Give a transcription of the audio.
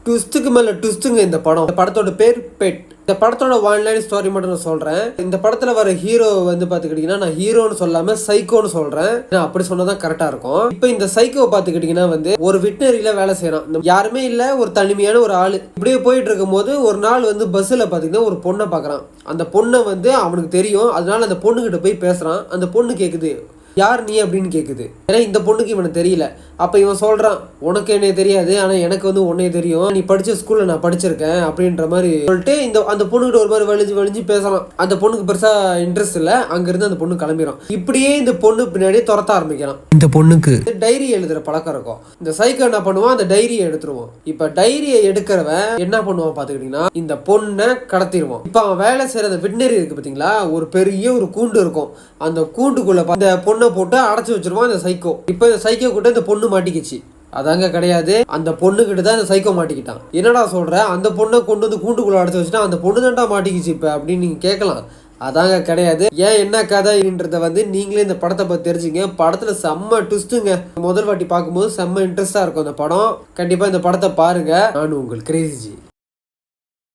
ட்விஸ்ட்டுக்கு மேல ட்விஸ்ட்டுங்க இந்த படம். இந்த படத்தோட பேர் பெட். இந்த படத்தோட ஒன்லைன் ஸ்டோரி மட்டும் நான் சொல்றேன். இந்த படத்துல வர ஹீரோ வந்து பாத்துக்கிட்டீங்கன்னா, நான் ஹீரோன்னு சொல்லாம சைக்கோன்னு சொல்றேன். அப்படி சொன்னதான் கரெக்டா இருக்கும். இப்ப இந்த சைக்கோ பாத்துக்கிட்டீங்கன்னா வந்து ஒரு வெட்டினரியில வேலை செய்யறான். யாருமே இல்ல, ஒரு தனிமையான ஒரு ஆளு. இப்படியே போயிட்டு இருக்கும் போது ஒரு நாள் வந்து பஸ்ல பாத்தீங்கன்னா ஒரு பொண்ணை பாக்குறான். அந்த பொண்ணை வந்து அவனுக்கு தெரியும். அதனால அந்த பொண்ணு கிட்ட போய் பேசுறான். அந்த பொண்ணு கேக்குது, யார் நீ அப்படின்னு கேக்குது. ஏன்னா இந்த பொண்ணுக்கு இவனை தெரியல. அப்ப இவன் சொல்றான், உனக்கு என்னைய தெரியாது, ஆனா எனக்கு வந்து உன்னைய தெரியும், நீ படிச்ச ஸ்கூல்ல நான் படிச்சிருக்கேன் அப்படின்ற மாதிரி சொல்லிட்டு அந்த பொண்ணுகிட்ட ஒரு மாதிரி வலிஞ்சு வலிஞ்சு பேசலாம். அந்த பொண்ணுக்கு பெருசா இன்ட்ரெஸ்ட் இல்ல. அங்க இருந்து அந்த பொண்ணு கிளம்பிடும். இப்படியே இந்த பொண்ணு பின்னாடியே துரத்த ஆரம்பிக்கலாம். இந்த பொண்ணுக்கு டைரி எழுதுற பழக்கம் இருக்கும். இந்த சைக்கோ என்ன பண்ணுவான், அந்த டைரியை எடுத்துருவான். இப்ப டைரியை எடுக்கிறவன் என்ன பண்ணுவான் பாத்துக்கிட்டீங்கன்னா, இந்த பொண்ணை கடத்திடுவான். இப்ப அவன் வேலை செய்யற அந்த வெட்டினரி இருக்கு பாத்தீங்களா, ஒரு பெரிய ஒரு கூண்டு இருக்கும். அந்த கூண்டுக்குள்ள அந்த பொண்ணை போட்டு அடைச்சு வச்சிருவான் இந்த சைக்கோ. இப்ப இந்த சைக்கோ கிட்ட இந்த பொண்ணு மாட்டிக்கிச்சு. அதாங்க கிடையாது, அந்த பொண்ணு கிட்ட தான் இந்த சைக்கோ மாட்டிக்கிட்டான். என்னடா சொல்ற, அந்த பொண்ணை கொண்டு வந்து கூண்டுக்குள்ள அடைச்சு வச்சுட்டா அந்த பொண்ணு தான்டா மாட்டிக்கிச்சு இப்ப அப்படின்னு நீங்க கேட்கலாம். அதாங்க கிடையாது. ஏன் என்ன கதைன்றத வந்து நீங்களே இந்த படத்தை பத்தி தெரிஞ்சுங்க. படத்துல செம்ம ட்விஸ்ட்டுங்க. முதல் வாட்டி பார்க்கும்போது செம்ம இன்ட்ரெஸ்டா இருக்கும் இந்த படம். கண்டிப்பா இந்த படத்தை பாருங்க. நான் உங்கள் கிரேசி.